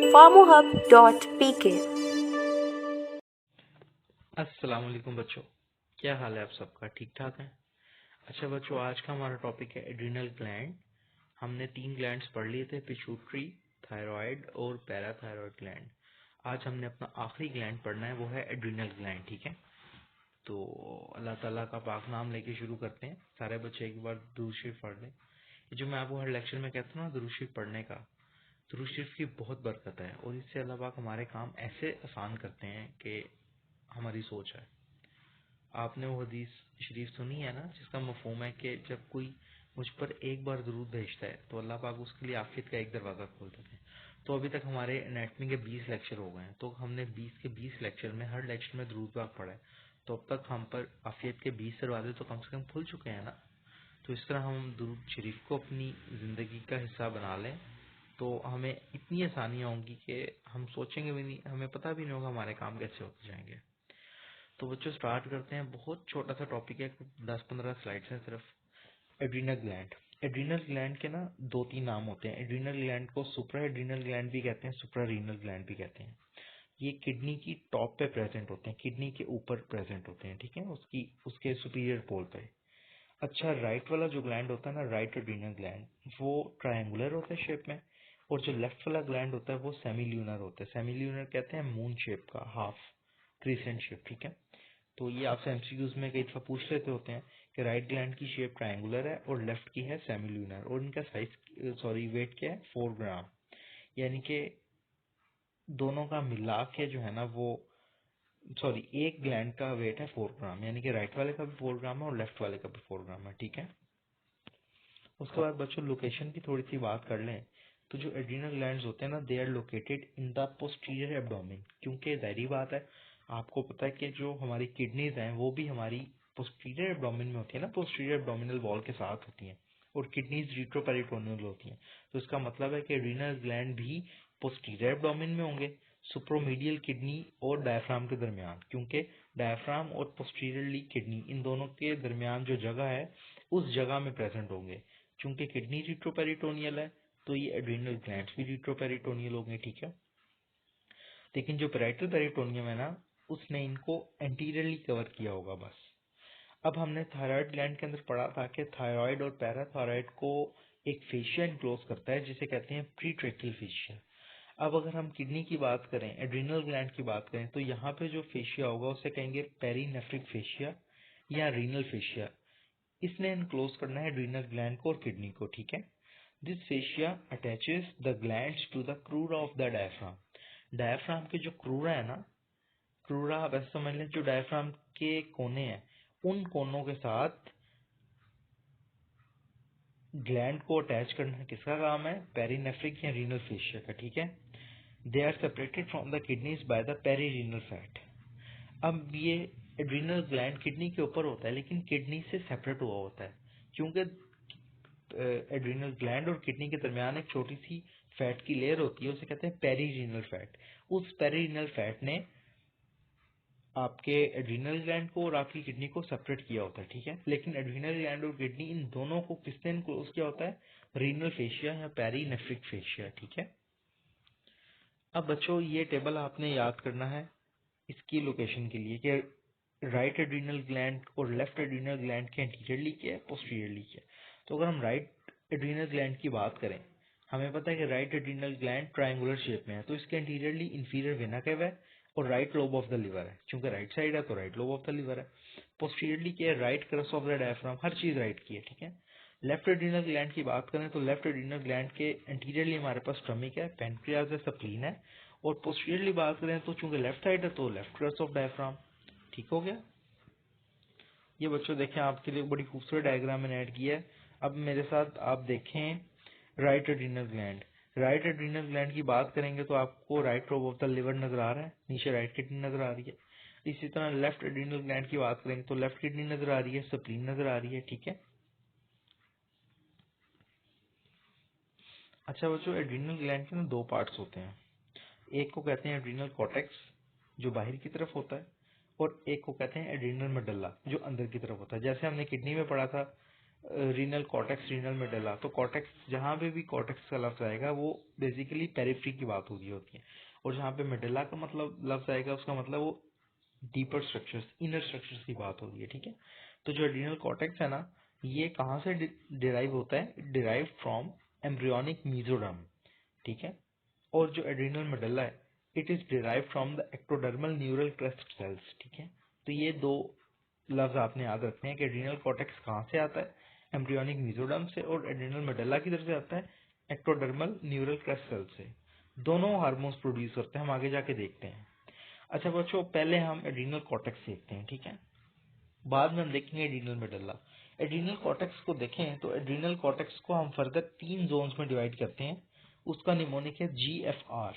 farmohub.pk। अस्सलाम वालेकुम बच्चों, क्या हाल है आप सबका? ठीक ठाक है? अच्छा बच्चों, आज का हमारा टॉपिक है एड्रिनल ग्लैंड। हमने 3 ग्लैंड्स पढ़ लिए थे, पिट्यूटरी, थायराइड और पैराथायरॉयड ग्लैंड। आज हमने अपना आखिरी ग्लैंड पढ़ना है, वो है एड्रिनल ग्लैंड। ठीक है, तो अल्लाह ताला का पाक नाम लेके शुरू करते हैं। सारे बच्चे एक बार दुरूद शरीफ पढ़ लें। जो मैं आपको हर लेक्चर में कहता हूँ ना, दुरूद शरीफ पढ़ने का, दुरूद शरीफ की बहुत बरकत है और इससे अल्लाह पाक हमारे काम ऐसे आसान करते हैं कि हमारी सोच है। आपने वो हदीस शरीफ सुनी है ना, जिसका मफहूम है कि जब कोई मुझ पर एक बार दुरूद भेजता है तो अल्लाह पाक उसके लिए आफियत का एक दरवाज़ा खोल देते हैं। तो अभी तक हमारे एनाटमी के 20 लेक्चर हो गए हैं, तो हमने 20 के 20 लेक्चर में हर लेक्चर में दुरूद पाक पढ़ा है। तो अब तक हम पर आफियत के 20 दरवाजे तो कम से कम खुल चुके हैं ना। तो इस तरह हम दुरूद शरीफ को अपनी ज़िंदगी का हिस्सा बना लें तो हमें इतनी आसानियाँ होंगी कि हम सोचेंगे भी नहीं, हमें पता भी नहीं होगा हमारे काम कैसे होते जाएंगे। तो बच्चों स्टार्ट करते हैं। बहुत छोटा सा टॉपिक है, 10-15 स्लाइड्स हैं सिर्फ। Adrenal gland. एड्रिनल ग्लैंड के ना 2-3 नाम होते हैं। एड्रिनल ग्लैंड को सुप्रा एड्रिनल ग्लैंड भी कहते हैं, सुप्रा रीनल ग्लैंड भी कहते हैं। ये किडनी की टॉप पे प्रेजेंट होते हैं, किडनी के ऊपर प्रेजेंट होते हैं। ठीक है, उसके सुपीरियर पोल पे। अच्छा, राइट वाला जो ग्लैंड होता है ना, राइट एड्रिनल ग्लैंड, वो ट्रायंगुलर होता है शेप में। और जो लेफ्ट वाला ग्लैंड होता है वो सेमील्यूनर होता है। सेमील्यूनर कहते हैं मून शेप का, हाफ क्रिसेंट शेप। ठीक है, तो ये आपसे एमसीक्यूज में कई दफा पूछ लेते होते हैं कि राइट ग्लैंड की शेप ट्रायंगुलर है और लेफ्ट की है सेमील्यूनर, और इनका वेट क्या है, 4 ग्राम। यानी कि दोनों का मिला के जो है ना वो, एक ग्लैंड का वेट है 4 ग्राम, यानी कि राइट वाले का भी 4 ग्राम है और लेफ्ट वाले का भी 4 ग्राम है। ठीक है, उसके बाद बच्चों लोकेशन की थोड़ी सी बात कर लें। तो जो एड्रिनल ग्लैंड्स होते हैं ना, they are located in the posterior abdomen. क्योंकि जाहिर बात है, आपको पता है कि जो हमारी किडनीज हैं वो भी हमारी पोस्टीरियर एब्डोमेन में होती है ना, पोस्टीरियर एब्डोमिनल वॉल के साथ होती हैं, और किडनीज रिट्रोपेरिटोनियल होती हैं। तो इसका मतलब है कि एड्रिनल ग्लैंड भी पोस्टीरियर एब्डोमेन में होंगे, सुप्रोमीडियल किडनी और डायफ्राम के दरमियान। क्योंकि डायफ्राम और पोस्टीरियरली किडनी, इन दोनों के दरमियान जो जगह है उस जगह में प्रेजेंट होंगे। चूंकि किडनी रिट्रोपेरिटोनियल है तो ये एड्रिनल ग्लैंड्स भी रिट्रोपेरिटोनियल होंगे। ठीक है, लेकिन जो पैराइटल पेरिटोनियम है ना, उसने इनको एंटीरियरली कवर किया होगा बस। अब हमने थायराइड ग्लैंड के अंदर पढ़ा था कि थायराइड और पैराथायराइड को एक फेशिया इनक्लोज करता है, जिसे कहते हैं प्रीट्रेकियल फेशिया। अब अगर हम किडनी की बात करें, एड्रिनल ग्लैंड की बात करें, तो यहाँ पे जो फेशिया होगा उसे कहेंगे पेरीनेफ्रिक फेशिया या रीनल फेशिया। इसने इनक्लोज करना है एड्रिनल ग्लैंड को और किडनी को। ठीक है, this fascia attaches the glands to the crura of the diaphragm. Diaphragm के जो क्रूरा है ना, क्रूरा आप ऐसे समझ लें, जो डायफ्राम के कोने हैं, उन कोनों के साथ ग्लैंड को अटैच करना किसका काम है, पेरीनेफ्रिक या रीनल फेशिया का। ठीक है, they are separated from the kidneys by the perirenal fat. अब ये एड्रिनल ग्लैंड किडनी के ऊपर होता है, लेकिन किडनी से सेपरेट हुआ होता है, क्योंकि एड्रिनल ग्लैंड और किडनी के दरमियान एक छोटी सी फैट की लेयर होती है, उसे कहते हैं पेरीरीनल फैट। उस पेरीरीनल फैट ने आपके एड्रिनल ग्लैंड को और आपकी किडनी को सेपरेट किया होता है। ठीक है, लेकिन एड्रिनल ग्लैंड और किडनी, इन दोनों को किसने इनक्लोज किया होता है, रीनल फेशिया या पेरीनेफ्रिक फेशिया। ठीक है, अब बच्चों ये टेबल आपने याद करना है इसकी लोकेशन के लिए कि राइट एड्रिनल ग्लैंड और लेफ्ट एड्रिनल ग्लैंड के एंटीरियरली क्या है, पोस्टीरियरली क्या है। तो अगर हम राइट एड्रिनल ग्लैंड की बात करें, हमें पता है कि right adrenal gland triangular shape में है, तो इसके एंटीरियरली इंफीरियर वेना केवा है और right lobe of the liver है। चूंकि राइट साइड है तो right lobe of the liver है। पोस्टीरियरली क्या है, right crus of the diaphragm, हर चीज राइट की है। ठीक है, लेफ्ट एड्रिनल ग्लैंड की बात करें तो लेफ्ट एड्रिनल ग्लैंड के एंटीरियरली हमारे पास स्टमक है, पेनक्रियाज है, स्प्लीन है। और पोस्टीरियरली बात करें तो चूंकि लेफ्ट साइड है तो लेफ्ट क्रस ऑफ डायफ्राम। ठीक हो गया। ये बच्चों देखें, आपके लिए बड़ी खूबसूरत डायग्राम मैंने ऐड किया है। अब मेरे साथ आप देखें right adrenal gland. Right adrenal gland की बात करेंगे तो आपको right lobe of the liver नजर आ रहा है, नीचे राइट किडनी नजर आ रही है। इसी तरह लेफ्ट एड्रिनल ग्लैंड की बात करेंगे तो लेफ्ट किडनी नजर आ रही है, स्प्लीन नजर आ रही है। ठीक है, अच्छा बच्चों, एड्रिनल ग्लैंड के ना 2 पार्ट्स होते हैं। एक को कहते हैं एड्रिनल कॉर्टेक्स, जो बाहर की तरफ होता है, और एक को कहते हैं एड्रिनल मेडल्ला, जो अंदर की तरफ होता है। जैसे हमने किडनी में पढ़ा था रीनल कॉर्टेक्स, रीनल मेडुला। तो कॉर्टेक्स, जहाँ पे भी कॉर्टेक्स का लफ्ज आएगा वो बेसिकली पेरिफेरी की बात हो रही होती है, और जहाँ पे मेडुला का मतलब लफ्ज आएगा उसका मतलब वो डीपर स्ट्रक्चर्स, इनर स्ट्रक्चर्स की बात हो रही है, ठीक है। तो जो एड्रिनल कॉर्टेक्स है ना, ये कहाँ से डिराइव होता है? डिराइव फ्रॉम एम्ब्रियोनिक मीजोडर्म, ठीक है। और जो एड्रिनल मेडुला है, it is derive from the ectodermal neural crest cells, ठीक है। तो ये दो लफ्ज आपने याद रखने हैं कि एड्रिनल कॉर्टेक्स कहाँ से आता है? एम्ब्रियोनिक मीजोडर्म से, और एड्रिनल मेडुला किधर से आता है? एक्टोडर्मल न्यूरल क्रेस्ट सेल से। दोनों हार्मोन्स प्रोड्यूस करते हैं, हम आगे जाके देखते हैं। अच्छा बच्चों, पहले हम एड्रिनल कॉर्टेक्स देखते हैं, ठीक है। बाद में हम देखेंगे एड्रिनल मेडुला। एड्रिनल कॉर्टेक्स को देखें तो एड्रिनल कॉर्टेक्स को हम फर्दर 3 जोन्स में डिवाइड करते हैं। उसका निमोनिक है GFR।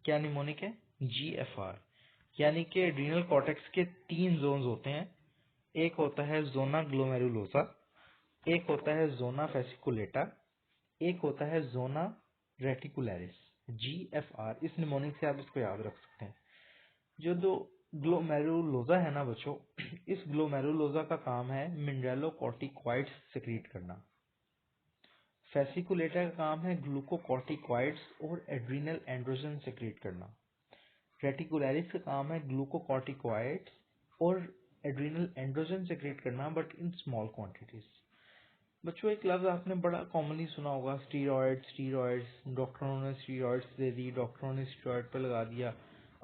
क्या निमोनिक है? GFR। यानी कि एड्रिनल कॉर्टेक्स के 3 जोन्स होते हैं। एक होता है जोना ग्लोमेरुलोसा, एक होता है जोना फेसिकुलेटा, एक होता है जोना रेटिकुलरिस। GFR, इस निमोनिक से आप इसको याद रख सकते हैं। जो दो ग्लोमेरुलोसा है ना बच्चों, इस ग्लोमेरुलोसा का काम है मिनरलोकॉर्टिकॉइड्स सिक्रीट करना। फेसिकुलेटा का काम है ग्लूकोकॉर्टिकॉइड्स और एड्रिनल एंड्रोजन सिक्रीट करना। रेटिकुलरिस का काम है ग्लूकोकॉर्टिकॉइड्स और एड्रिनल एंड्रोजन सिक्रीट करना, बट इन स्मॉल क्वांटिटीज। बच्चों एक लफ्ज आपने बड़ा कॉमनली सुना होगा, स्टीरॉयड। स्टीरॉयड्स, डॉक्टरों ने स्टीरॉयड्स दे दी, डॉक्टरों ने स्टीरॉयड पे लगा दिया।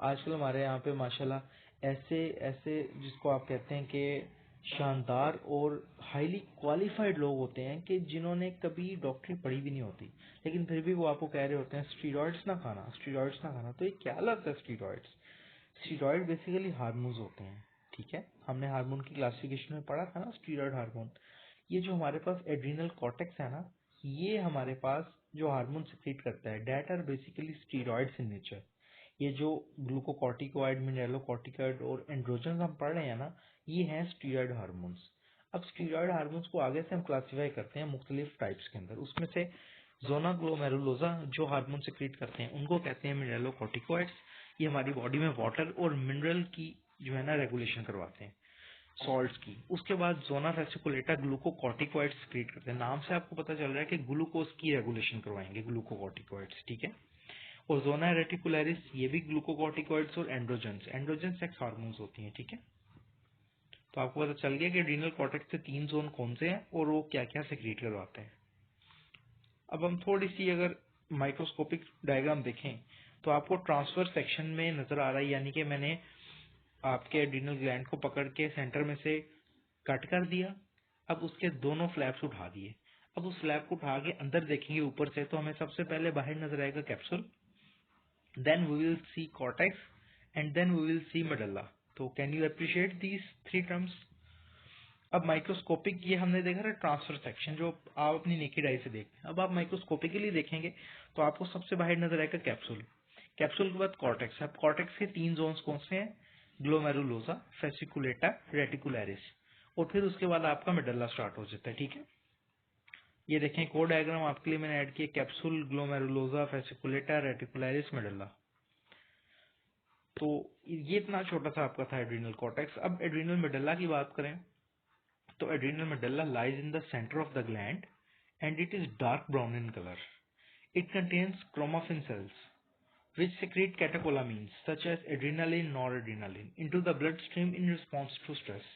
आजकल हमारे यहाँ पे माशाल्लाह ऐसे ऐसे जिसको आप कहते हैं कि शानदार और हाईली क्वालिफाइड लोग होते हैं कि जिन्होंने कभी डॉक्टरी पढ़ी भी नहीं होती, लेकिन फिर भी वो आपको कह रहे होते हैं स्टीरॉयड्स ना खाना, स्टीरॉयड्स ना खाना। तो ये क्या लफ्ज है स्टीरॉयड्स? स्टीरॉयड बेसिकली हार्मोन्स होते हैं, ठीक है। हमने हार्मोन की क्लासिफिकेशन में पढ़ा था ना, स्टीरॉयड हार्मोन। ये जो हमारे पास एड्रिनल कॉर्टेक्स है ना, ये हमारे पास जो हार्मोन सिक्रीट करता है, that are basically steroids in nature. ये जो ग्लूकोकॉर्टिकॉइड, मिनरलोकॉर्टिकॉइड और एंड्रोजन हम पढ़ रहे हैं ना, ये हैं स्टीरॉयड हार्मोन्स। अब स्टीरॉयड हार्मोन्स को आगे से हम क्लासिफाई करते हैं मुख्तलिफ टाइप्स के अंदर। उसमें से जोना ग्लोमेरुलोसा जो हार्मोन सिक्रीट करते हैं उनको कहते हैं मिनरलोकॉर्टिकॉइड्स। ये हमारी बॉडी में वाटर और मिनरल की जो है ना रेगुलेशन करवाते हैं, सॉल्ट्स की। उसके बाद जोना फेसिकुलेटा ग्लूकोकॉर्टिकॉइड्स सिक्रीट करते हैं। नाम से आपको पता चल रहा है कि ग्लूकोज की रेगुलेशन करवाएंगे ग्लूकोकॉर्टिकॉइड्स, ठीक है। और जोना रेटिकुलरिस ये भी ग्लूकोकॉर्टिकॉइड्स और एंड्रोजन्स, एंड्रोजन सेक्स हार्मोन्स होती हैं, ठीक है। तो आपको पता चल गया कि एड्रिनल कॉर्टेक्स के 3 जोन कौन से हैं और वो क्या क्या सिक्रीट करवाते हैं। अब हम थोड़ी सी अगर माइक्रोस्कोपिक डायग्राम देखें तो आपको ट्रांसफर सेक्शन में नजर आ रहा है, यानी कि मैंने आपके एड्रिनल ग्लैंड को पकड़ के सेंटर में से कट कर दिया। अब उसके दोनों फ्लैप्स उठा दिए। अब उस फ्लैप को उठा के अंदर देखेंगे ऊपर से, तो हमें सबसे पहले बाहर नजर आएगा capsule, then we will see cortex, and then we will see medulla. तो can you appreciate these 3 terms? अब माइक्रोस्कोपिक ये हमने देखा था ट्रांसफर सेक्शन जो आप अपनी नेकेड आई से देखते हैं। अब आप माइक्रोस्कोपिकली देखेंगे तो आपको सबसे बाहर नजर आएगा कैप्सूल, कैप्सूल के बाद कॉर्टेक्स। अब कॉर्टेक्स के 3 जोन्स कौन से हैं? Glomerulosa, fasciculata, reticularis. और फिर उसके बाद आपका मेडुला स्टार्ट हो जाता है, ठीक है। ये देखें कोड डायग्राम आपके लिए मैंने ऐड किया, capsule, glomerulosa, fasciculata, reticularis, medulla. तो ये इतना छोटा सा आपका था एड्रिनल कॉर्टेक्स। अब एड्रिनल मेडुला की बात करें तो adrenal medulla lies in the center of the gland and it is dark brown in color. It contains chromaffin cells which secrete catecholamines such as adrenaline, noradrenaline into the bloodstream in response to stress.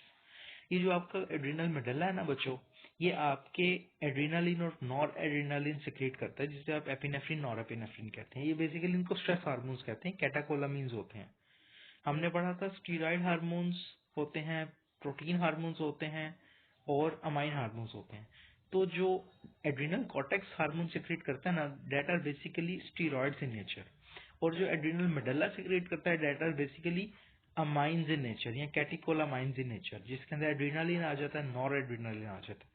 ये जो आपका adrenal medulla है ना बच्चों, ये आपके adrenaline और nor adrenaline secrete करता है, जिसे आप एपिनेफ्रिन, नॉर एपिनेफ्रिन कहते हैं। ये बेसिकली इनको स्ट्रेस हार्मोन्स कहते हैं, कैटाकोलामीन्स होते हैं। हमने पढ़ा था स्टीरॉयड हार्मोन्स होते हैं, प्रोटीन हार्मोन्स होते हैं और अमाइन हार्मोन्स होते हैं। तो जो एड्रिनल कॉर्टेक्स हार्मोन सिक्रेट करता है ना, that are basically steroids in nature. और जो एड्रिनल मेडुला सिक्रेट करता है that are basically amines in nature या कैटिकोलामाइंस इन नेचर, जिसके अंदर एड्रिनालिन आ जाता है, नॉर एड्रिनालिन आ जाता है।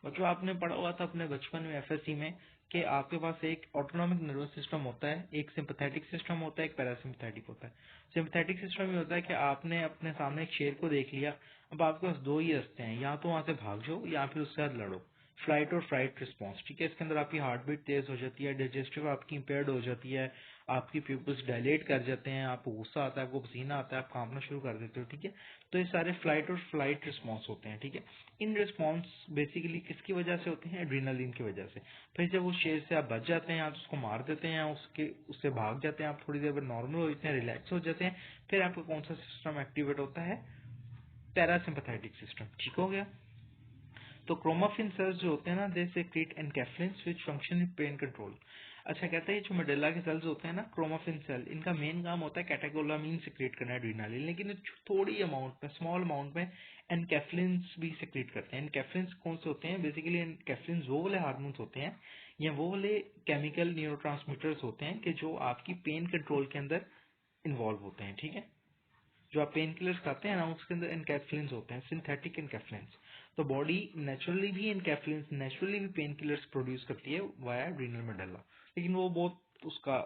और जो आपने पढ़ा हुआ था अपने बचपन में एफएससी में कि आपके पास एक ऑटोनॉमिक नर्वस सिस्टम होता है, एक सिंपैथेटिक सिस्टम होता है, एक पैरासिम्पैथेटिक होता है। सिंपैथेटिक सिस्टम ये होता है कि आपने अपने सामने एक शेर को देख लिया, अब आपके पास दो ही रास्ते हैं, या तो वहां से भाग जाओ या फिर उसके साथ लड़ो। फ्लाइट और फ्राइट रिस्पॉन्स, ठीक है। इसके अंदर आपकी हार्ट बीट तेज हो जाती है, डाइजेस्टिव आपकी इम्पेयर्ड हो जाती है, आपकी प्यूपल्स डायलेट कर जाते हैं, आपको गुस्सा आता है, आपको पसीना आता है, आप कांपना शुरू कर देते हो, ठीक है। तो ये सारे फ्लाइट और फ्लाइट रिस्पॉन्स होते हैं, ठीक है। इन रिस्पॉन्स बेसिकली किसकी वजह से होते हैं? एड्रीनलिन की वजह से। फिर जब उस शेर से आप बच जाते हैं, आप उसको मार देते हैं, उससे भाग जाते हैं, आप थोड़ी देर बाद नॉर्मल हो जाते हैं, रिलैक्स हो जाते हैं, फिर आपका कौन सा सिस्टम एक्टिवेट होता है? पैरासिम्पैथेटिक सिस्टम, ठीक हो गया। तो क्रोमाफिन सेल्स जो होते हैं ना, they secrete enkephalins which function in pain control. अच्छा, कहता है जो मेडुल्ला के सेल्स होते हैं ना, क्रोमाफिन सेल, इनका मेन काम होता है कैटेकोलामीन सेक्रेट करना एड्रीनालिन, लेकिन ये थोड़ी अमाउंट में, स्मॉल अमाउंट में एनकेफ्लिन्स भी सेक्रेट करते हैं। एनकेफ्लिन्स कौन से होते हैं? बेसिकली एनकेफ्लिन्स वो वाले हार्मोन्स होते हैं या वो वाले केमिकल न्यूरोट्रांसमीटर्स होते हैं कि जो आपकी पेन कंट्रोल के अंदर इन्वॉल्व होते हैं, ठीक है। जो आप पेन किलर्स खाते हैं ना, उसके अंदर एनकैफ्लिन्स होते हैं, सिंथेटिक एनकैफ्लिन्स। तो बॉडी नेचुरली भी एनकैफ्लिन्स, नेचुरली भी पेन किलर्स प्रोड्यूस करती है वाया एड्रीनल मेडुल्ला, लेकिन वो बहुत उसका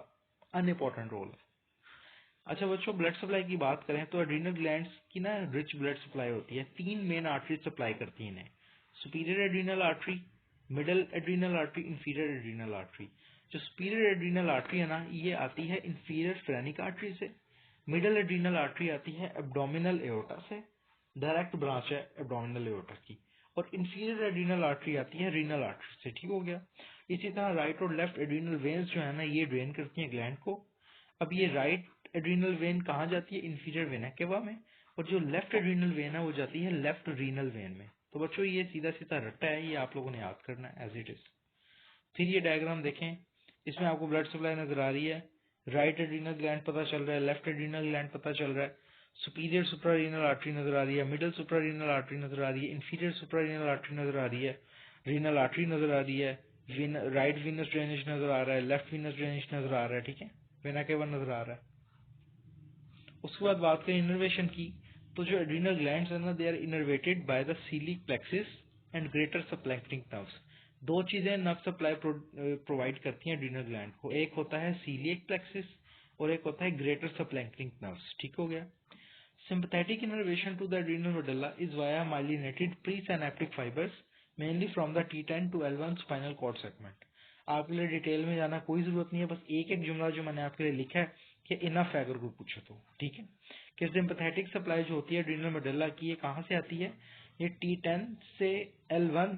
अनइम्पोर्टेंट रोल है। अच्छा बच्चों, ब्लड सप्लाई की बात करें तो एड्रीनल ग्लैंड्स की ना रिच ब्लड सप्लाई होती है। 3 मेन आर्टरी सप्लाई करती है इन्हें: superior adrenal artery, middle adrenal artery, inferior adrenal artery. जो सुपीरियर एड्रीनल आर्टरी है ना, ये आती है इंफीरियर स्फेरेनिक आर्टरी से। मिडल एड्रीनल आर्टरी आती है एब्डोमिनल एओर्टा से, डायरेक्ट ब्रांच है एब्डोमिनल एओर्टा की। और इंफीरियर एड्रीनल आर्टरी आती है रीनल आर्टरी से, ठीक हो गया। इसी तरह राइट और लेफ्ट एड्रीनल वेन्स जो है ना, ये ड्रेन करती हैं ग्लैंड को। अब ये राइट एड्रीनल वेन कहाँ जाती है? इंफीरियर वेना केवा में। और जो लेफ्ट एड्रीनल वेन है वो जाती है लेफ्ट रीनल वेन में। तो बच्चों ये सीधा सीधा रट्टा है, ये आप लोगों ने याद करना है एज इट इज। फिर ये डायग्राम देखें, इसमें आपको ब्लड सप्लाई नजर आ रही है। राइट एड्रीनल ग्लैंड पता चल रहा है, लेफ्ट एड्रीनल ग्लैंड पता चल रहा है, सुपीरियर सुप्रारीनल आर्टरी नजर आ रही है, मिडिल सुप्रारीनल आर्टरी नजर आ रही है, इंफीरियर सुप्रारीनल आर्टरी नजर आ रही है, रीनल आर्टरी नजर आ रही है, राइट वीनस ड्रेनेज नजर आ रहा है, लेफ्ट वीनस ड्रेनेज नजर आ रहा है, ठीक है, वेना केवा नजर आ रहा है। उसके बाद बात करें इनर्वेशन की, तो जो एड्रीनल ग्लैंड्स है ना, they are innervated by the coeliac plexus and greater splanchnic nerves. दो चीजें नर्व सप्लाई प्रोवाइड करती हैं एड्रीनल ग्लैंड को, एक होता है सीलिक प्लेक्सिस और एक होता है ग्रेटर सबक्लैंक्टिन नर्व्स, ठीक हो गया। Sympathetic innervation to the adrenal medulla is via myelinated presynaptic fibers mainly from the T10 to L1 spinal cord segment। आपके लिए डिटेल में जाना कोई जरूरत नहीं है, बस एक एक जुमला जो मैंने आपके लिए लिखा है कि इनफ है अगर कोई पूछे तो, ठीक है। कि सिंपैथेटिक सप्लाई जो होती है एड्रीनल मेडुल्ला की, ये कहाँ से आती है? ये T10 से L1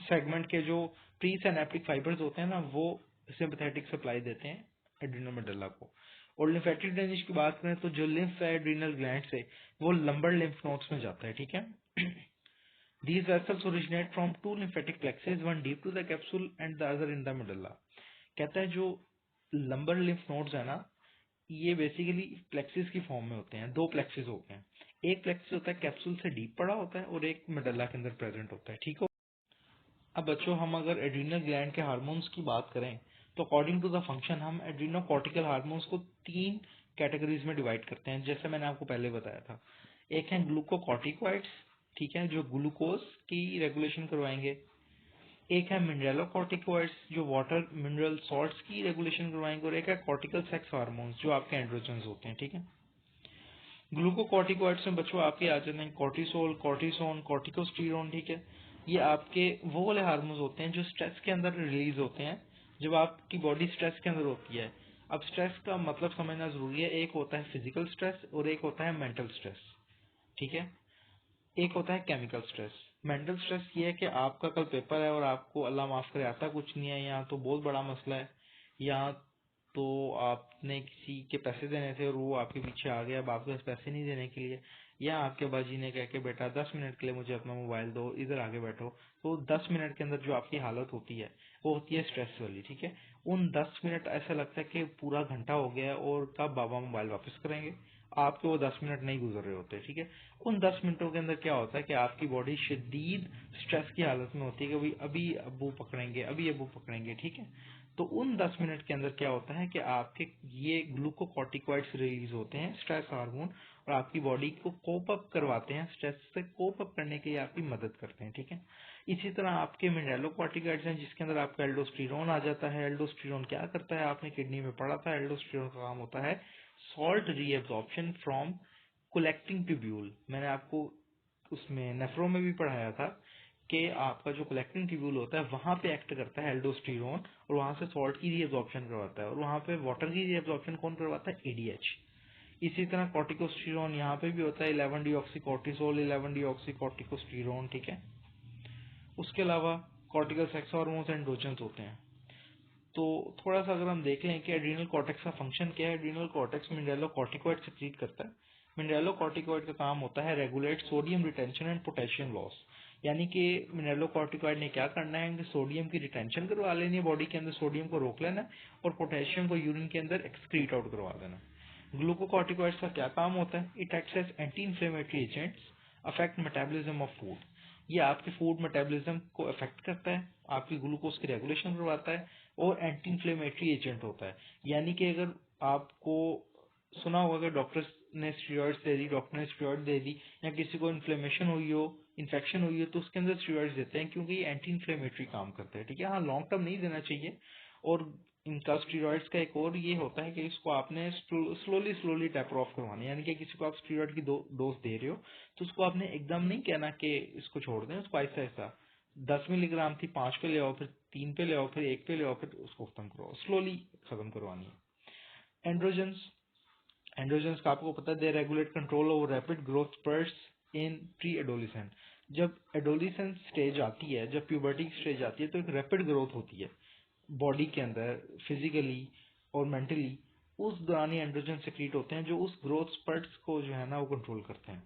सेगमेंट के जो प्री सिनेप्टिक फाइबर्स होते हैं ना, वो सिंपैथेटिक सप्लाई देते हैं एड्रीनल मेडुल्ला को। और लिम्फेटिक ड्रेनेज की बात करें तो जो लिम्फ है एड्रीनल ग्लैंड से, वो लंबर लिम्फ नोड्स में जाता है, ठीक है। These vessels originate from two lymphatic plexus, one deep to the capsule and the other in the medulla। कहता है जो लंबर लिम्फ नोड्स है ना, ये बेसिकली प्लेक्सिस की फॉर्म में होते हैं। दो प्लेक्सिस होते हैं, एक प्लेक्सिस होता है कैप्सूल से डीप पड़ा होता है और एक मेडुल्ला के अंदर प्रेजेंट होता है, ठीक हो। अब बच्चों, हम अगर एड्रीनल ग्लैंड के हार्मोन्स की बात करें तो अकॉर्डिंग टू द फंक्शन हम एड्रीनोकॉर्टिकल हार्मोन्स को 3 कैटेगरीज में डिवाइड करते हैं, जैसे मैंने आपको पहले बताया था। एक है ग्लूकोकॉर्टिकॉइड्स, ठीक है, जो ग्लूकोज की रेगुलेशन करवाएंगे। एक है मिनरलोकॉर्टिकॉइड्स, जो वाटर मिनरल सॉल्ट्स की रेगुलेशन करवाएंगे। और एक है कॉर्टिकल सेक्स हार्मोन्स, जो आपके एंड्रोजन्स होते हैं, ठीक है। ग्लूकोकॉर्टिकॉइड्स में बच्चों आपके आ जाते हैं कॉर्टिसोल, कॉर्टिसोन, कॉर्टिकोस्टेरोन, ठीक है। ये आपके वो वाले हार्मोन्स होते हैं जो स्ट्रेस के अंदर रिलीज होते हैं जब आपकी बॉडी स्ट्रेस के अंदर होती है। अब स्ट्रेस का मतलब समझना जरूरी है, एक होता है फिजिकल स्ट्रेस और एक होता है मेंटल स्ट्रेस, ठीक है। एक होता है केमिकल स्ट्रेस। मेंटल स्ट्रेस ये है कि आपका कल पेपर है और आपको अल्लाह माफ करे आता कुछ नहीं है, यहाँ तो बहुत बड़ा मसला है, यहाँ तो आपने किसी के पैसे देने थे और वो आपके पीछे आ गया, अब आपके पास पैसे नहीं देने के लिए, या आपके बाजी ने कह के बेटा 10 मिनट के लिए मुझे अपना मोबाइल दो, इधर आगे बैठो। तो 10 मिनट के अंदर जो आपकी हालत होती है वो होती है स्ट्रेस वाली, ठीक है। उन 10 मिनट ऐसा लगता है कि पूरा घंटा हो गया और कब बाबा मोबाइल वापस करेंगे, आपके वो 10 मिनट नहीं गुजर रहे होते, ठीक है। उन 10 मिनटों के अंदर क्या होता है कि आपकी बॉडी शदीद स्ट्रेस की हालत में होती है कि भाई अभी अब्बू पकड़ेंगे, अभी अब्बू पकड़ेंगे, ठीक है। तो उन 10 मिनट के अंदर क्या होता है कि आपके ये ग्लूकोकॉर्टिकॉइड्स रिलीज होते हैं, स्ट्रेस हार्मोन, और आपकी बॉडी को कोप अप करवाते हैं, स्ट्रेस से कोप अप करने के लिए आपकी मदद करते हैं, ठीक है। इसी तरह आपके मिनरलोकॉर्टिकॉइड्स हैं जिसके अंदर आपका एल्डोस्टेरोन आ जाता है। एल्डोस्टेरोन क्या करता है, आपने किडनी में पढ़ा था, एल्डोस्टेरोन का काम होता है salt reabsorption from collecting tubule. मैंने आपको उसमें नेफ्रो में भी पढ़ाया था के आपका जो कलेक्टिंग ट्यूब्यूल होता है वहां पे एक्ट करता है एल्डोस्टेरोन, और वहां से सॉल्ट की रीअब्जॉर्प्शन करवाता है, और वहां पे वाटर की रीअब्जॉर्प्शन कौन करवाता है? एडीएच। इसी तरह कॉर्टिकोस्टेरोन यहाँ पे भी होता है 11 डीऑक्सीकोर्टिसोल, 11 डीऑक्सीकोर्टिकोस्टेरोन, ठीक है। उसके अलावा कॉर्टिकल सेक्स हार्मोन्स एंड्रोजन्स होते हैं। तो थोड़ा सा अगर हम देख लें कि एड्रीनल कॉर्टेक्स का फंक्शन क्या है। एड्रीनल कॉर्टेक्स मिनरलोकॉर्टिकॉइड सेक्रीट करता है। मिनरलोकॉर्टिकॉइड का काम होता है regulate sodium retention and potassium loss, यानी कि मिनरलोकॉर्टिकॉइड ने क्या करना है कि सोडियम की रिटेंशन करवा लेनी है, बॉडी के अंदर सोडियम को रोक लेना है, और पोटेशियम को यूरिन के अंदर एक्सक्रीट आउट करवा देना। ग्लूकोकॉर्टिकॉइड्स का क्या काम होता है? It acts as anti inflammatory agents, affect metabolism of food. ये आपके फूड मेटाबॉलिज्म को अफेक्ट करता है, आपकी ग्लूकोज की रेगुलेशन करवाता है, और एंटी इन्फ्लेमेटरी एजेंट होता है। यानी कि अगर आपको सुना होगा कि डॉक्टर ने स्टेरॉइड्स दे दी, डॉक्टर ने स्टेरॉइड दे दी, या किसी को इन्फ्लेमेशन हुई हो, इन्फेक्शन हुई हो, तो उसके अंदर स्टेरॉइड्स देते हैं क्योंकि ये एंटी इन्फ्लेमेटरी काम करते हैं, ठीक है। हाँ, लॉन्ग टर्म नहीं देना चाहिए। और इनका स्टेरॉइड्स का एक और ये होता है कि इसको आपने स्लोली टैपर ऑफ करवाना है, यानी कि किसी को आप स्टेरॉइड की डोज दे रहे हो तो उसको आपने एकदम नहीं कहना कि इसको छोड़ दें, उसको ऐसा ऐसा 10 मिलीग्राम थी 5 पे ले आओ, फिर 3 पे ले आओ, फिर 1 पे ले आओ, फिर उसको खत्म करो, स्लोली खत्म करवानी है। एंड्रोजन्स, एंड्रोजन्स का आपको पता है they regulate control over rapid growth spurts in pre adolescent. जब एडोलिसेंट स्टेज आती है, जब प्यूबर्टी स्टेज आती है, तो एक रैपिड ग्रोथ होती है बॉडी के अंदर, फिजिकली और मेंटली। उस दौरान ही एंड्रोजन सेक्रीट होते हैं जो उस ग्रोथ स्पर्ट्स को जो है ना वो कंट्रोल करते हैं।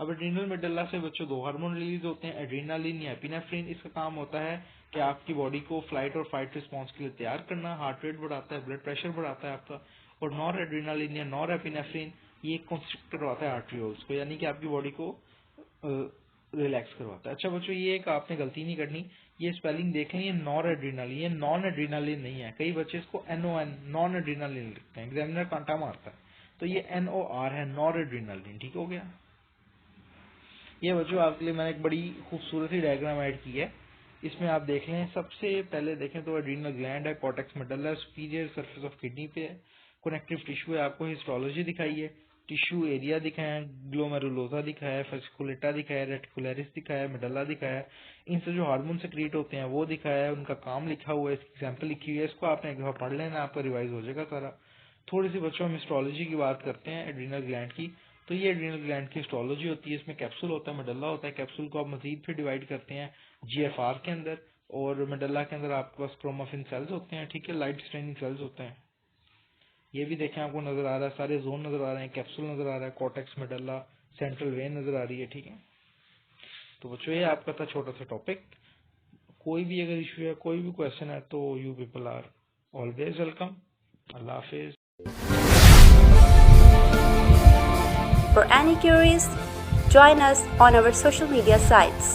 अब एड्रीनल मेडुल्ला से बच्चों दो हार्मोन रिलीज होते हैं, एड्रीनालिन या एपिनेफ्रिन। इसका काम होता है कि आपकी बॉडी को फ्लाइट और फाइट रिस्पॉन्स के लिए तैयार करना, हार्ट रेट बढ़ाता है, ब्लड प्रेशर बढ़ाता है आपका। और नॉर एड्रीनालिन या नॉर एपिनेफ्रिन ये कंस्ट्रिक्ट करवाता है आर्टरियोल्स को, यानी कि आपकी बॉडी को रिलैक्स करवाता है। अच्छा बच्चों, ये एक आपने गलती नहीं करनी, ये स्पेलिंग देख लें, ये नॉर एड्रीनालिन, ये नॉन एड्रीनालिन नहीं है। कई बच्चे इसको NON नॉन एड्रीनालिन लिखते हैं, एग्जामिनर कांटा मारता है, तो ये NOR है, नॉर एड्रीनालिन, ठीक हो गया। ये बच्चों आपके लिए मैंने एक बड़ी खूबसूरत ही डायग्राम ऐड की है, इसमें आप देख लें। सबसे पहले देखें तो एड्रीनल ग्लैंड है, cortex medulla superior surface of kidney पे है, कनेक्टिव टिश्यू है, आपको हिस्टोलॉजी दिखाई है, टिश्यू एरिया दिखाया है, ग्लोमेरुलोसा दिखाया है, फेसिकुलेटा दिखाया है, रेटिकुलरिस दिखाया है, मेडुल्ला दिखाया है। इनसे जो हार्मोन सेक्रीट होते हैं वो दिखाया है, उनका काम लिखा हुआ है, इसकी एग्जाम्पल लिखी हुई है। इसको आपने एक दफा पढ़ लेना, आपका रिवाइज हो जाएगा सारा। थोड़ी सी बच्चों हम हिस्टोलॉजी की बात करते हैं एड्रीनल ग्लैंड की। तो ये एड्रीनल ग्लैंड की हिस्टोलॉजी होती है, इसमें कैप्सूल होता है, मेडुल्ला होता है। कैप्सूल को आप मजीद फिर डिवाइड करते हैं GFR के अंदर, और मेडुल्ला के अंदर आपके पास क्रोमाफिन सेल्स होते हैं, ठीक है, लाइट स्टेनिंग सेल्स होते हैं। ये भी देखें, आपको नजर आ रहा है, सारे जोन नजर आ रहे हैं, कैप्सूल नजर आ रहा है, कॉर्टेक्स मेडुल्ला, सेंट्रल वेन नजर आ रही है, ठीक है। तो बच्चों ये आपका था छोटा सा टॉपिक। कोई भी अगर इशू है, कोई भी क्वेश्चन है, तो you people are always welcome. Allah हाफिज। For any queries, join us on our social media sites.